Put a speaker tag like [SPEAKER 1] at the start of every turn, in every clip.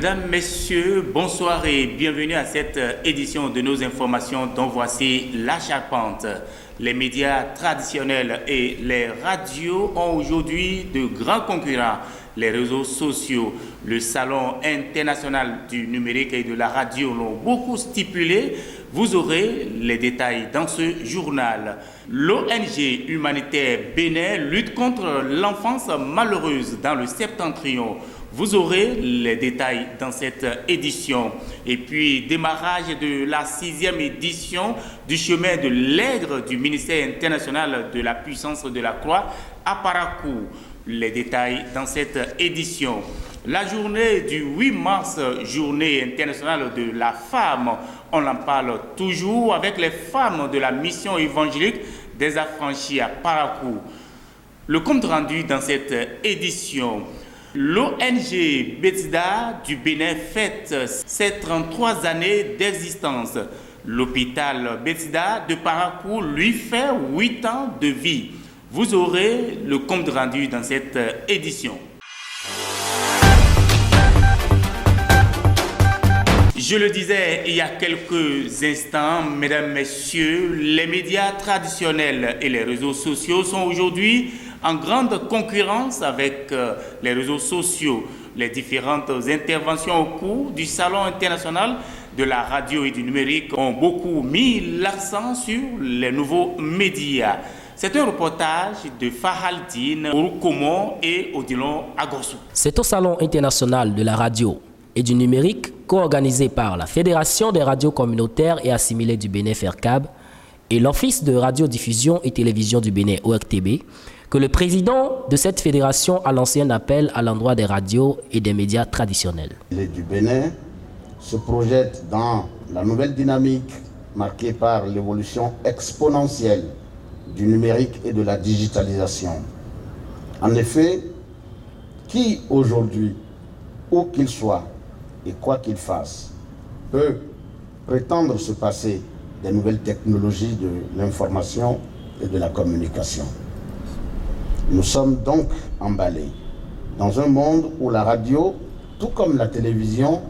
[SPEAKER 1] Mesdames, Messieurs, bonsoir et bienvenue à cette édition de nos informations dont voici la charpente. Les médias traditionnels et les radios ont aujourd'hui de grands concurrents. Les réseaux sociaux, le Salon international du numérique et de la radio l'ont beaucoup stipulé. Vous aurez les détails dans ce journal. L'ONG humanitaire Bénin lutte contre l'enfance malheureuse dans le septentrion. Vous aurez les détails dans cette édition. Et puis, démarrage de la 6e édition du chemin de l'Aigre du ministère international de la puissance de la croix à Parakou. Les détails dans cette édition. La journée du 8 mars, journée internationale de la femme. On en parle toujours avec les femmes de la mission évangélique des affranchis à Parakou. Le compte rendu dans cette édition. L'ONG Bethesda du Bénin fête ses 33 années d'existence. L'hôpital Bethesda de Parakou lui fait 8 ans de vie. Vous aurez le compte rendu dans cette édition. Je le disais il y a quelques instants, mesdames, messieurs, les médias traditionnels et les réseaux sociaux sont aujourd'hui en grande concurrence avec les réseaux sociaux. Les différentes interventions au cours du Salon international de la radio et du numérique ont beaucoup mis l'accent sur les nouveaux médias. C'est un reportage de Fahaldine Orukomon et Odilon Agossou.
[SPEAKER 2] C'est au Salon international de la radio et du numérique co-organisé par la Fédération des radios communautaires et assimilées du Bénin FERCAB et l'Office de radiodiffusion et télévision du Bénin ORTB que le président de cette fédération a lancé un appel à l'endroit des radios et des médias traditionnels.
[SPEAKER 3] Les du Bénin se projettent dans la nouvelle dynamique marquée par l'évolution exponentielle du numérique et de la digitalisation. En effet, qui aujourd'hui, où qu'il soit et quoi qu'il fasse, peut prétendre se passer des nouvelles technologies de l'information et de la communication. Nous sommes donc emballés dans un monde où la radio, tout comme la télévision,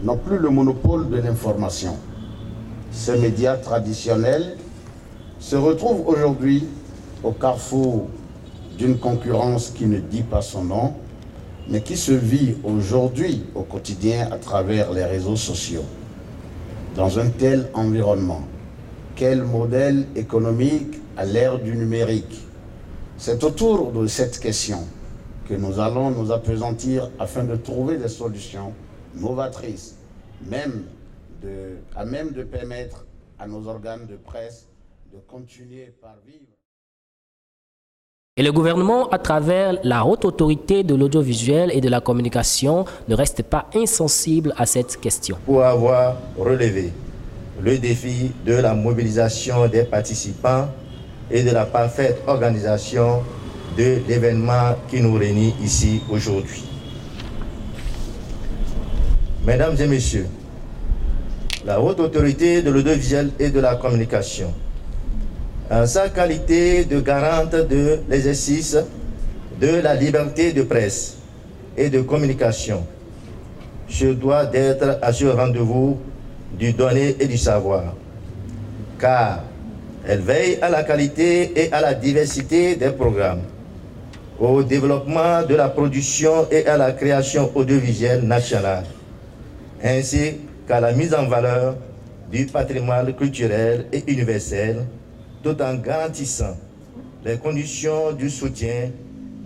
[SPEAKER 3] n'ont plus le monopole de l'information. Ces médias traditionnels se retrouvent aujourd'hui au carrefour d'une concurrence qui ne dit pas son nom, mais qui se vit aujourd'hui au quotidien à travers les réseaux sociaux. Dans un tel environnement, quel modèle économique à l'ère du numérique? C'est autour de cette question que nous allons nous appesantir afin de trouver des solutions novatrices, à même de permettre à nos organes de presse de continuer par vivre.
[SPEAKER 2] Et le gouvernement, à travers la haute autorité de l'audiovisuel et de la communication, ne reste pas insensible à cette question.
[SPEAKER 4] Pour avoir relevé le défi de la mobilisation des participants et de la parfaite organisation de l'événement qui nous réunit ici aujourd'hui. Mesdames et messieurs, la haute autorité de l'audiovisuel et de la communication, en sa qualité de garante de l'exercice de la liberté de presse et de communication, je dois d'être à ce rendez-vous du donner et du savoir, car elle veille à la qualité et à la diversité des programmes, au développement de la production et à la création audiovisuelle nationale, ainsi qu'à la mise en valeur du patrimoine culturel et universel, tout en garantissant les conditions du soutien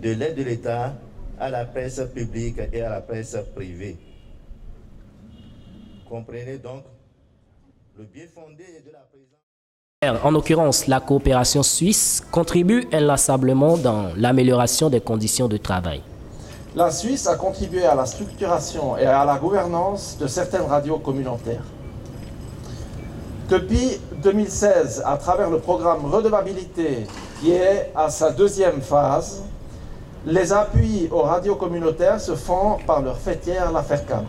[SPEAKER 4] de l'aide de l'État à la presse publique et à la presse privée. Comprenez donc le bien fondé de la présence.
[SPEAKER 2] En l'occurrence, la coopération suisse contribue inlassablement dans l'amélioration des conditions de travail.
[SPEAKER 5] La Suisse a contribué à la structuration et à la gouvernance de certaines radios communautaires. Depuis 2016, à travers le programme Redevabilité, qui est à sa deuxième phase, les appuis aux radios communautaires se font par leur fêtière, la FERCAB.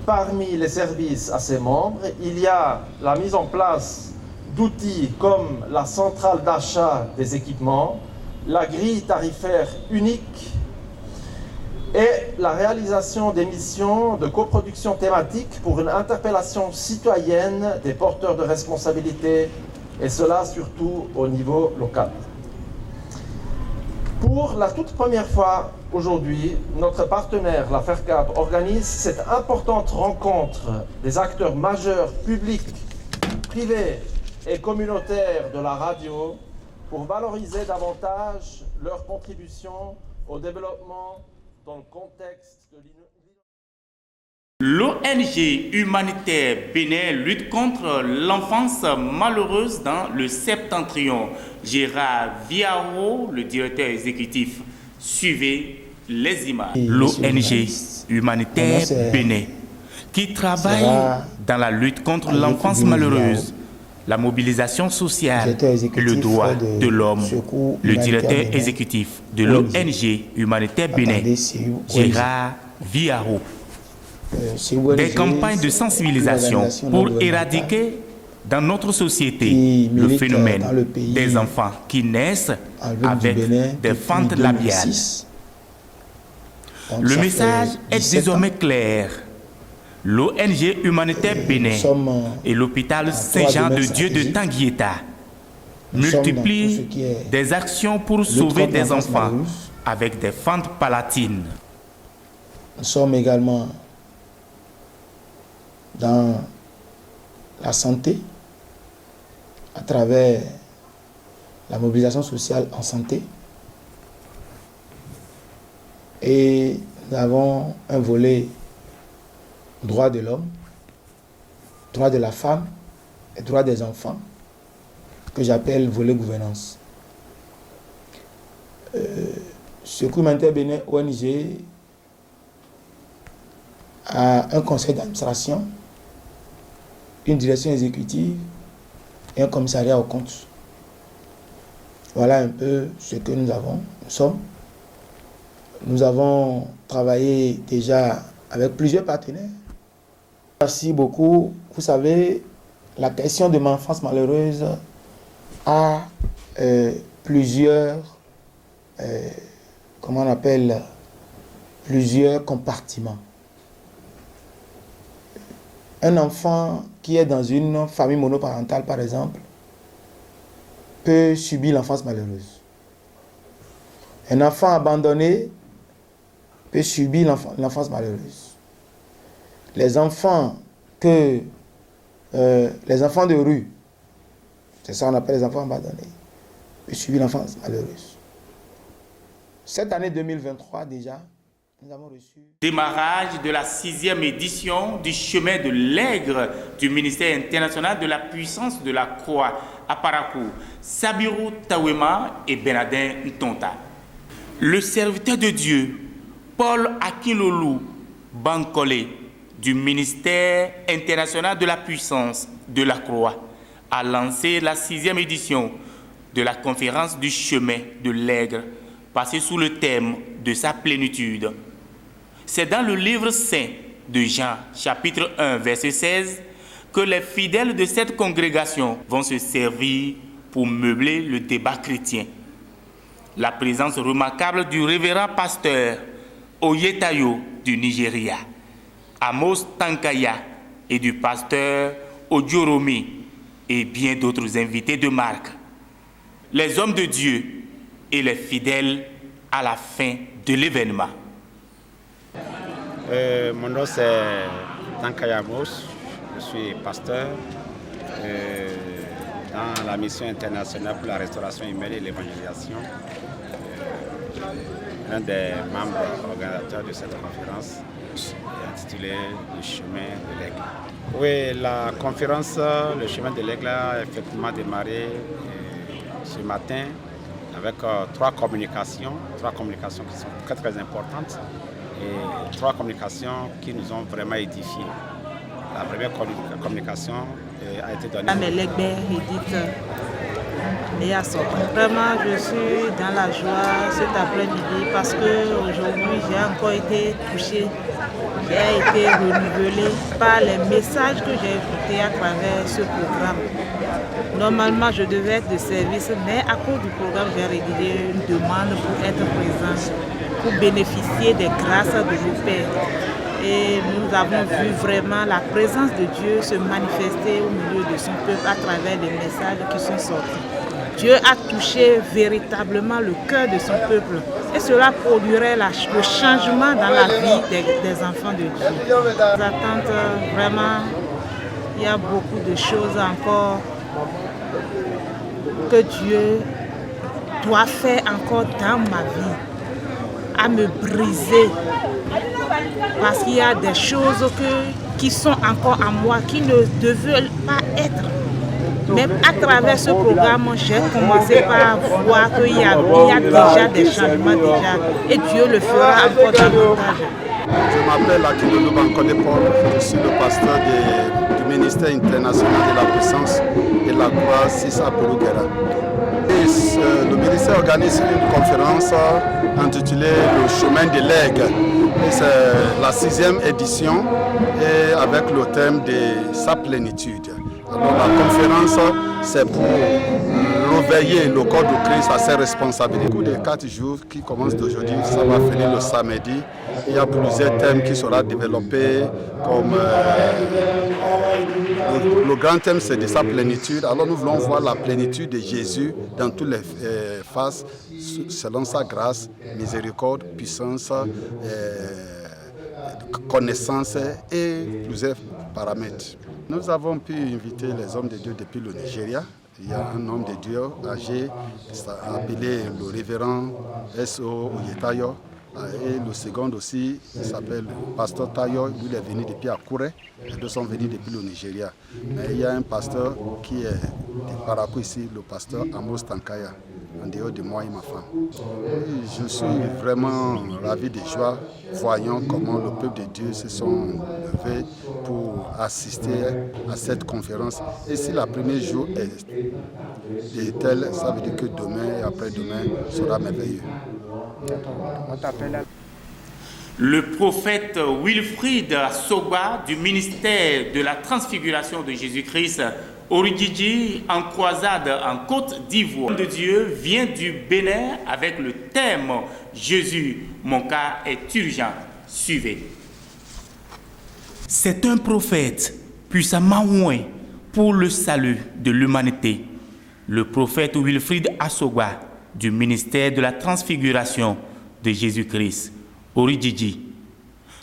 [SPEAKER 5] Parmi les services à ses membres, il y a la mise en place d'outils comme la centrale d'achat des équipements, la grille tarifaire unique et la réalisation d'émissions de coproduction thématique pour une interpellation citoyenne des porteurs de responsabilités, et cela surtout au niveau local. Pour la toute première fois aujourd'hui, notre partenaire, la FERCAB, organise cette importante rencontre des acteurs majeurs publics, privés et communautaires de la radio pour valoriser davantage leur contribution au développement dans le contexte de
[SPEAKER 1] L'ONG humanitaire Bénin lutte contre l'enfance malheureuse dans le septentrion. Gérard Viaro, le directeur exécutif, suivez les images. L'ONG humanitaire Bénin qui travaille dans la lutte contre l'enfance malheureuse, la mobilisation sociale et le droit de l'homme. Le directeur exécutif de l'ONG humanitaire Bénin, Gérard Viaro. Des campagnes de sensibilisation pour éradiquer dans notre société le phénomène des enfants qui naissent avec des fentes labiales. Le message est désormais clair. L'ONG humanitaire Bénin et l'hôpital Saint-Jean-de-Dieu de Tanguieta multiplient des actions pour sauver des enfants avec des fentes palatines.
[SPEAKER 6] Nous sommes également dans la santé, à travers la mobilisation sociale en santé. Et nous avons un volet droit de l'homme, droit de la femme et droit des enfants, que j'appelle volet gouvernance. Secours humanitaire Bénin ONG a un conseil d'administration, une direction exécutive et un commissariat aux comptes. Voilà un peu ce que nous sommes. Nous avons travaillé déjà avec plusieurs partenaires. Merci beaucoup. Vous savez, la question de l'enfance malheureuse a plusieurs compartiments. Un enfant qui est dans une famille monoparentale, par exemple, peut subir l'enfance malheureuse. Un enfant abandonné peut subir l'enfance malheureuse. Les enfants de rue, c'est ça qu'on appelle les enfants abandonnés, peuvent subir l'enfance malheureuse. Cette année 2023 déjà, nous avons reçu...
[SPEAKER 1] Démarrage de la 6e édition du chemin de l'Aigre du ministère international de la puissance de la croix à Parakou, Sabirou Tawema et Bernardin Ntonta. Le serviteur de Dieu, Paul Akinlolou Bankole, du ministère international de la puissance de la croix, a lancé la 6e édition de la conférence du chemin de l'Aigre, passée sous le thème de sa plénitude. C'est dans le livre saint de Jean, chapitre 1, verset 16, que les fidèles de cette congrégation vont se servir pour meubler le débat chrétien. La présence remarquable du révérend pasteur Oyetayo du Nigeria, Amos Tankaya et du pasteur Ojoromi et bien d'autres invités de marque. Les hommes de Dieu et les fidèles à la fin de l'événement.
[SPEAKER 7] Mon nom c'est Tankaya Amos, je suis pasteur dans la mission internationale pour la restauration humaine et l'évangélisation, un des membres organisateurs de cette conférence intitulée Le chemin de l'Aigle. Oui, la conférence Le chemin de l'Aigle a effectivement démarré ce matin avec trois communications qui sont très très importantes et trois communications qui nous ont vraiment édifiés. La première communication a été donnée.
[SPEAKER 8] Vraiment, je suis dans la joie cet après-midi parce qu'aujourd'hui, j'ai encore été touchée, j'ai été renouvelée par les messages que j'ai écoutés à travers ce programme. Normalement, je devais être de service, mais à cause du programme, j'ai rédigé une demande pour être présente pour bénéficier des grâces de nos pères. Et nous avons vu vraiment la présence de Dieu se manifester au milieu de son peuple à travers les messages qui sont sortis. Dieu a touché véritablement le cœur de son peuple et cela produirait le changement dans la vie des enfants de Dieu. Les attentes, vraiment, il y a beaucoup de choses encore que Dieu doit faire encore dans ma vie, à me briser. Parce qu'il y a des choses qui sont encore en moi, qui ne devaient pas être. Même à travers ce programme, j'ai commencé par voir qu'il y a déjà des changements déjà. Et Dieu le fera encore davantage.
[SPEAKER 9] Je m'appelle Akilolo Bankode Paul, je suis le pasteur du ministère international de la puissance et de la croix 6 à Purugera. Le ministère organise une conférence intitulée Le chemin de l'aigle. C'est la 6e édition et avec le thème de sa plénitude. Alors la conférence, c'est pour réveiller le corps de Christ à ses responsabilités. Au cours des 4 jours qui commencent d'aujourd'hui, ça va finir le samedi. Il y a plusieurs thèmes qui seront développés, comme le grand thème, c'est de sa plénitude. Alors nous voulons voir la plénitude de Jésus dans toutes les phases, selon sa grâce, miséricorde, puissance, connaissance et plusieurs paramètres. Nous avons pu inviter les hommes de Dieu depuis le Nigeria. Il y a un homme de Dieu âgé, appelé le révérend S.O. Oyetayo. Et le second aussi, il s'appelle le pasteur Tayo, lui il est venu depuis Akure, les deux sont venus depuis le Nigeria. Mais il y a un pasteur qui est de Parakou ici, le pasteur Amos Tankaya, en dehors de moi et ma femme. Et je suis vraiment ravi de joie, voyant comment le peuple de Dieu se sont levés pour assister à cette conférence. Et si la première jour est telle, ça veut dire que demain et après-demain sera merveilleux.
[SPEAKER 1] Le prophète Wilfrid Asogba du ministère de la transfiguration de Jésus-Christ, Origigi, en croisade en Côte d'Ivoire. De Dieu vient du Bénin avec le thème « Jésus, mon cas est urgent, suivez ». C'est un prophète puissamment oint pour le salut de l'humanité. Le prophète Wilfrid Asogba du ministère de la transfiguration de Jésus-Christ, Origigi.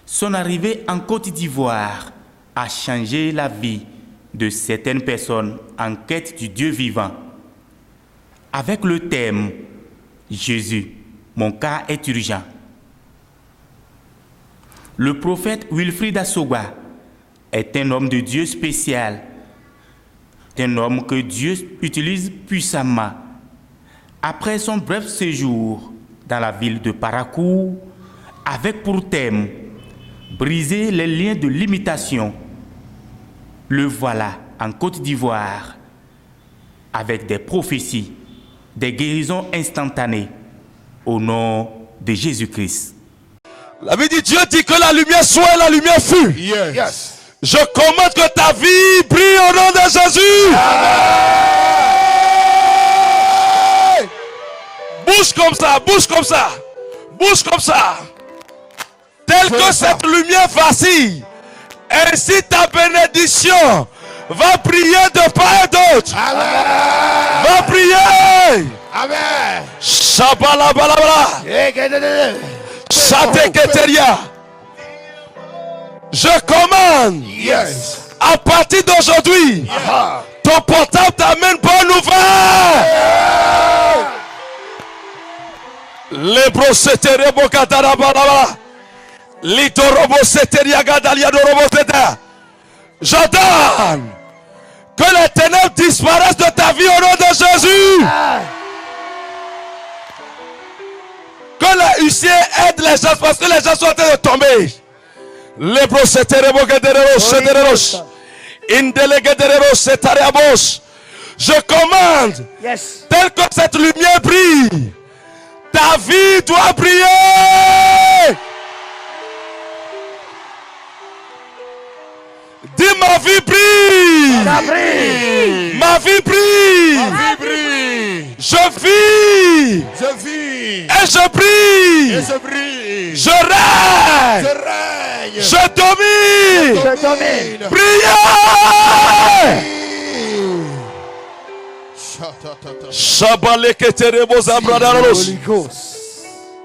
[SPEAKER 1] Son arrivée en Côte d'Ivoire a changé la vie de certaines personnes en quête du Dieu vivant. Avec le thème « Jésus, mon cas est urgent ». Le prophète Wilfrid Asogba est un homme de Dieu spécial, un homme que Dieu utilise puissamment. Après son bref séjour dans la ville de Parakou, avec pour thème « Briser les liens de limitation », le voilà en Côte d'Ivoire, avec des prophéties, des guérisons instantanées, au nom de Jésus-Christ.
[SPEAKER 10] La vie de Dieu dit que la lumière soit et la lumière fut.
[SPEAKER 9] Yes.
[SPEAKER 10] Je commande que ta vie brille au nom de Jésus. Bouge comme ça, bouge comme ça, bouge comme ça. Tel que cette lumière vacille, ainsi ta bénédiction va briller de part et d'autre. Va briller.
[SPEAKER 9] Amen.
[SPEAKER 10] Shabalabalabala. Shateketeria. Je commande.
[SPEAKER 9] Yes.
[SPEAKER 10] À partir d'aujourd'hui, ton portable t'amène bonne nouvelle. Les brosseteries bocatarabalabala. Litorobo seteria gadalia doroboteta. J'ordonne que les ténèbres disparaissent de ta vie au nom de Jésus. Que les huissiers aident les gens parce que les gens sont en train de tomber. Les brosseteries bocatarabalabala. Indelegaderos setariabos. Je commande, tel que cette lumière brille, ta vie doit briller. Dis ma vie brille. Ma vie brille. Je vis.
[SPEAKER 11] Je vis.
[SPEAKER 10] Et je brille.
[SPEAKER 11] Et je brille.
[SPEAKER 10] Je règne.
[SPEAKER 11] Je règne.
[SPEAKER 10] Je domine.
[SPEAKER 11] Je domine.
[SPEAKER 10] Priez.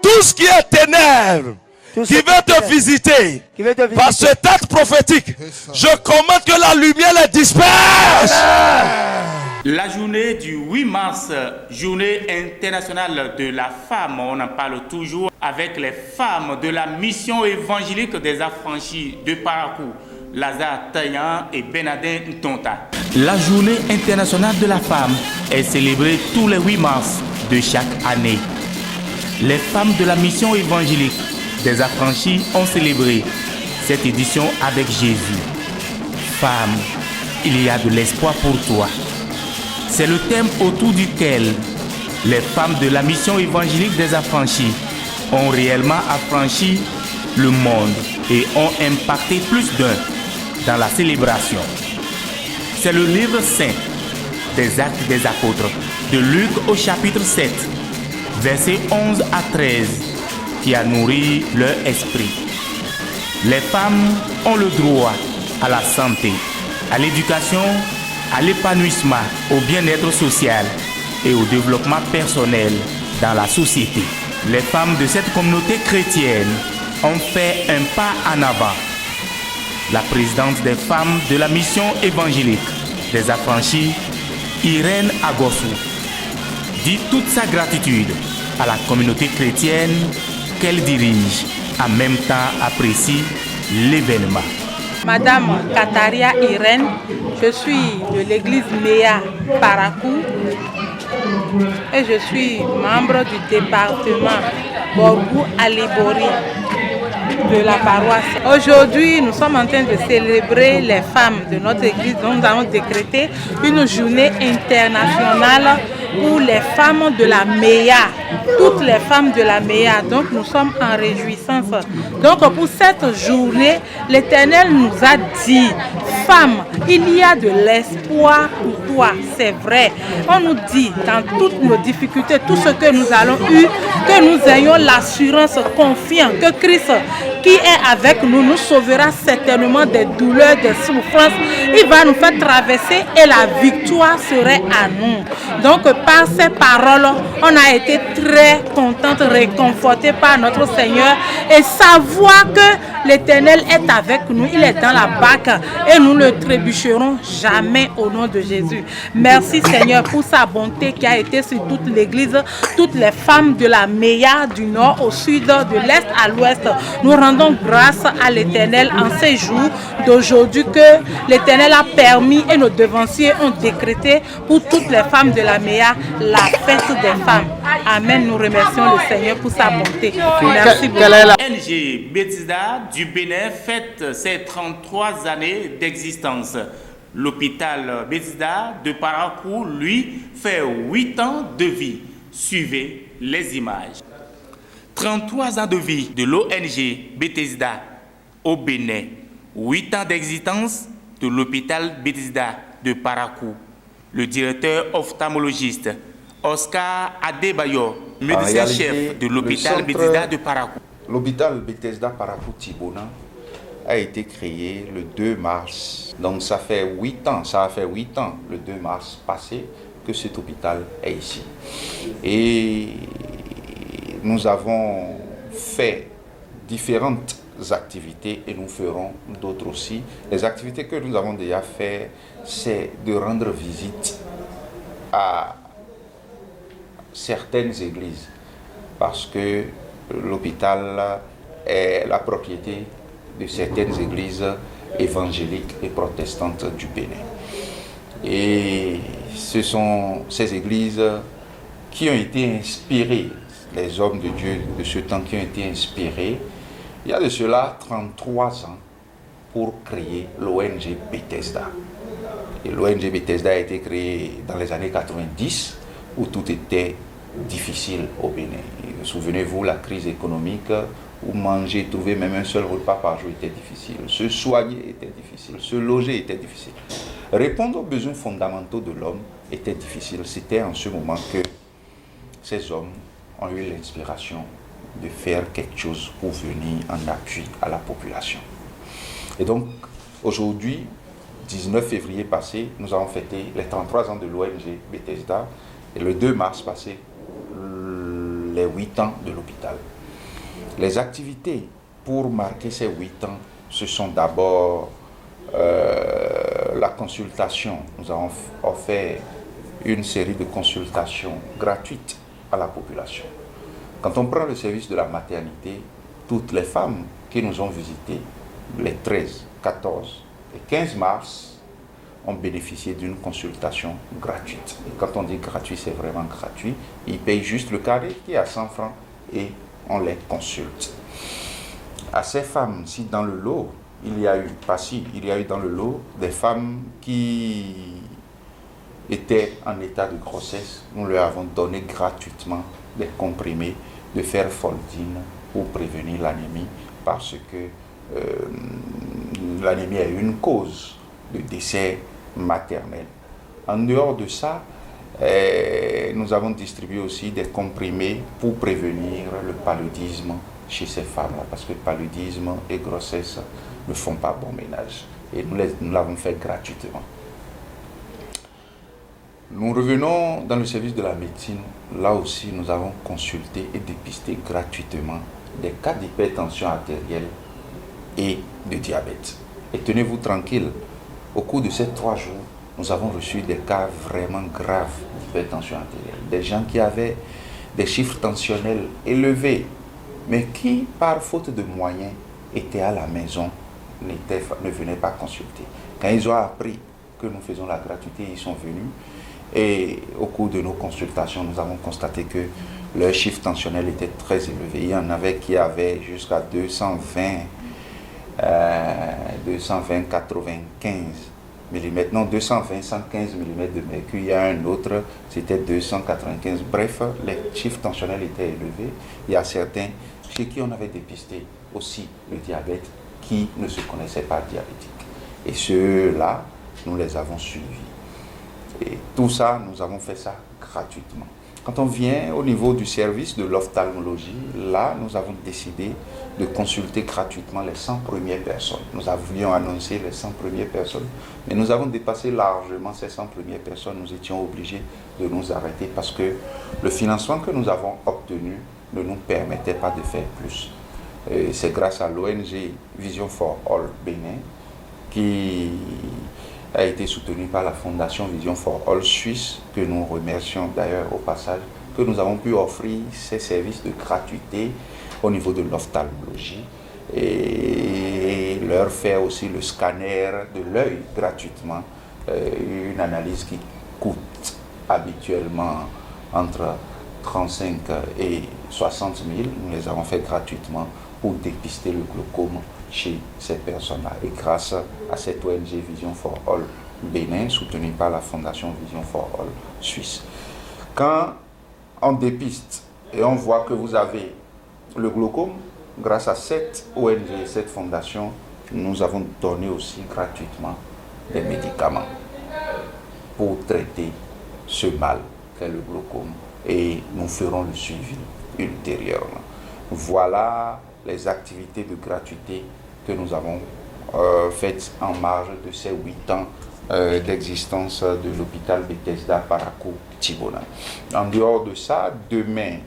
[SPEAKER 10] Tout ce qui est ténèbres, qui veut te visiter, par ce acte prophétique, je commande que la lumière les disperse.
[SPEAKER 1] La journée du 8 mars, journée internationale de la femme, on en parle toujours avec les femmes de la mission évangélique des affranchis de Parakou, Lazare Taillan et Benadin Ntonta. La journée internationale de la femme est célébrée tous les 8 mars de chaque année. Les femmes de la mission évangélique des affranchis ont célébré cette édition avec Jésus. Femme, il y a de l'espoir pour toi. C'est le thème autour duquel les femmes de la mission évangélique des affranchis ont réellement affranchi le monde et ont impacté plus d'un dans la célébration. C'est le livre saint des Actes des Apôtres de Luc au chapitre 7, versets 11 à 13, qui a nourri leur esprit. Les femmes ont le droit à la santé, à l'éducation, à l'épanouissement, au bien-être social et au développement personnel dans la société. Les femmes de cette communauté chrétienne ont fait un pas en avant. La présidente des femmes de la mission évangélique des affranchis, Irène Agossou, dit toute sa gratitude à la communauté chrétienne qu'elle dirige, en même temps apprécie l'événement.
[SPEAKER 8] Madame Kataria Irène, je suis de l'église Méa Parakou et je suis membre du département Borgou Alibori de la paroisse. Aujourd'hui, nous sommes en train de célébrer les femmes de notre église, dont nous avons décrété une journée internationale pour les femmes de la MEA, toutes les femmes de la MEA. Donc nous sommes en réjouissance. Donc pour cette journée, l'Éternel nous a dit, femme, il y a de l'espoir pour toi, c'est vrai. On nous dit dans toutes nos difficultés, tout ce que nous allons eu, que nous ayons l'assurance confiante que Christ qui est avec nous nous sauvera certainement des douleurs, des souffrances. Il va nous faire traverser et la victoire serait à nous. Donc par ces paroles, on a été très contente, réconfortée par notre Seigneur et savoir que l'Éternel est avec nous, il est dans la barque et nous ne trébucherons jamais au nom de Jésus. Merci Seigneur pour sa bonté qui a été sur toute l'église, toutes les femmes de la MEA du nord au sud, de l'est à l'ouest. Nous rendons grâce à l'Éternel en ces jours d'aujourd'hui que l'Éternel a permis et nos devanciers ont décrété pour toutes les femmes de la MEA la fête des femmes. Amen. Nous remercions le Seigneur pour sa bonté. Merci beaucoup.
[SPEAKER 1] NG Bethesda du Bénin fête ses 33 années d'existence. L'hôpital Bethesda de Parakou, lui, fait 8 ans de vie. Suivez les images. 33 ans de vie de l'ONG Bethesda au Bénin. 8 ans d'existence de l'hôpital Bethesda de Parakou. Le directeur ophtalmologiste Oscar Adebayo, médecin-chef de l'hôpital Bethesda de Parakou.
[SPEAKER 12] L'hôpital Bethesda Parakou-Tibona a été créé le 2 mars. Donc ça fait 8 ans, le 2 mars passé, que cet hôpital est ici. Et nous avons fait différentes activités et nous ferons d'autres aussi. Les activités que nous avons déjà faites, c'est de rendre visite à certaines églises parce que l'hôpital est la propriété de certaines églises évangéliques et protestantes du Bénin. Et ce sont ces églises qui ont été inspirées, les hommes de Dieu de ce temps qui ont été inspirés, il y a de cela 33 ans pour créer l'ONG Bethesda. Et l'ONG Bethesda a été créée dans les années 90 où tout était difficile au Bénin. Souvenez-vous, la crise économique où manger, trouver même un seul repas par jour était difficile. Se soigner était difficile, se loger était difficile. Répondre aux besoins fondamentaux de l'homme était difficile. C'était en ce moment que ces hommes ont eu l'inspiration de faire quelque chose pour venir en appui à la population. Et donc, aujourd'hui, 19 février passé, nous avons fêté les 33 ans de l'ONG Bethesda et le 2 mars passé, les 8 ans de l'hôpital. Les activités pour marquer ces 8 ans, ce sont d'abord la consultation. Nous avons offert une série de consultations gratuites à la population. Quand on prend le service de la maternité, toutes les femmes qui nous ont visités les 13, 14 et 15 mars ont bénéficié d'une consultation gratuite. Et quand on dit gratuit, c'est vraiment gratuit. Ils payent juste le carré qui est à 100 francs et on les consulte. À ces femmes, si dans le lot, il y a eu dans le lot des femmes qui étaient en état de grossesse, nous leur avons donné gratuitement des comprimés de ferfoldine pour prévenir l'anémie parce que l'anémie est une cause de décès maternel. En dehors de ça, nous avons distribué aussi des comprimés pour prévenir le paludisme chez ces femmes-là, parce que paludisme et grossesse ne font pas bon ménage. Et nous l'avons fait gratuitement. Nous revenons dans le service de la médecine. Là aussi, nous avons consulté et dépisté gratuitement des cas d'hypertension artérielle et de diabète. Et tenez-vous tranquille, au cours de ces 3 jours, nous avons reçu des cas vraiment graves d'hypertension artérielle. Des gens qui avaient des chiffres tensionnels élevés, mais qui, par faute de moyens, étaient à la maison, ne venaient pas consulter. Quand ils ont appris que nous faisons la gratuité, ils sont venus. Et au cours de nos consultations, nous avons constaté que leur chiffre tensionnel était très élevé. Il y en avait qui avaient jusqu'à 220, 95 mm. Non, 220, 115 mm de mercure. Il y a un autre, c'était 295. Bref, les chiffres tensionnels étaient élevés. Il y a certains chez qui on avait dépisté aussi le diabète qui ne se connaissaient pas diabétiques. Et ceux-là, nous les avons suivis. Et tout ça, nous avons fait ça gratuitement. Quand on vient au niveau du service de l'ophtalmologie, là, nous avons décidé de consulter gratuitement les 100 premières personnes. Nous avions annoncé les 100 premières personnes, mais nous avons dépassé largement ces 100 premières personnes. Nous étions obligés de nous arrêter parce que le financement que nous avons obtenu ne nous permettait pas de faire plus. Et c'est grâce à l'ONG Vision for All Bénin qui a été soutenu par la Fondation Vision for All Suisse, que nous remercions d'ailleurs au passage, que nous avons pu offrir ces services de gratuité au niveau de l'ophtalmologie et leur faire aussi le scanner de l'œil gratuitement, une analyse qui coûte habituellement entre 35 et 60 000. Nous les avons fait gratuitement pour dépister le glaucome chez ces personnes-là. Et grâce à cette ONG Vision for All Bénin, soutenue par la Fondation Vision for All Suisse. Quand on dépiste et on voit que vous avez le glaucome, grâce à cette ONG, cette fondation, nous avons donné aussi gratuitement des médicaments pour traiter ce mal qu'est le glaucome. Et nous ferons le suivi ultérieurement. Voilà les activités de gratuité que nous avons faites en marge de ces 8 ans d'existence de l'hôpital Bethesda Parakou Tibona. En dehors de ça, demain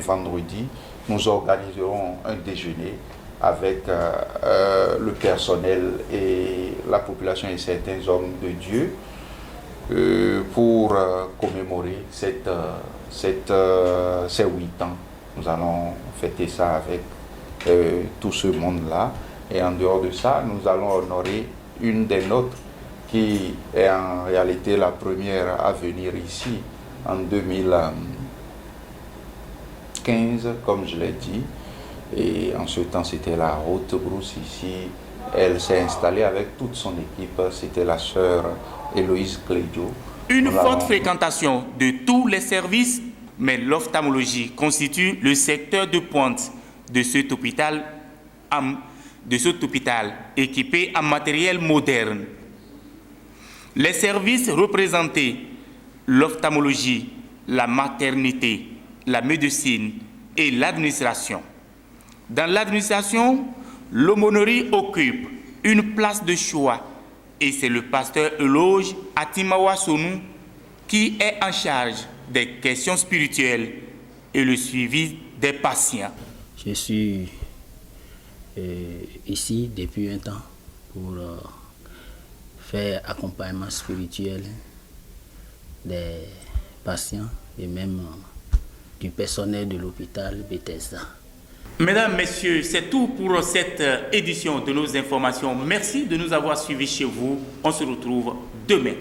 [SPEAKER 12] vendredi, nous organiserons un déjeuner avec le personnel et la population et certains hommes de Dieu pour commémorer ces 8 ans. Nous allons fêter ça avec tout ce monde-là. Et en dehors de ça, nous allons honorer une des nôtres qui est en réalité la première à venir ici en 2015, comme je l'ai dit. Et en ce temps, c'était la Haute Brousse ici. Elle s'est installée avec toute son équipe. C'était la sœur Héloïse Clédio.
[SPEAKER 1] Une forte fréquentation de tous les services, mais l'ophtalmologie constitue le secteur de pointe de cet hôpital équipé en matériel moderne. Les services représentés, l'ophtalmologie, la maternité, la médecine et l'administration. Dans l'administration, l'aumônerie occupe une place de choix et c'est le pasteur Eloge Atimawa Sonou qui est en charge des questions spirituelles et le suivi des patients.
[SPEAKER 13] Je suis ici depuis un temps pour faire accompagnement spirituel des patients et même du personnel de l'hôpital Bethesda.
[SPEAKER 1] Mesdames, Messieurs, c'est tout pour cette édition de nos informations. Merci de nous avoir suivis chez vous. On se retrouve demain.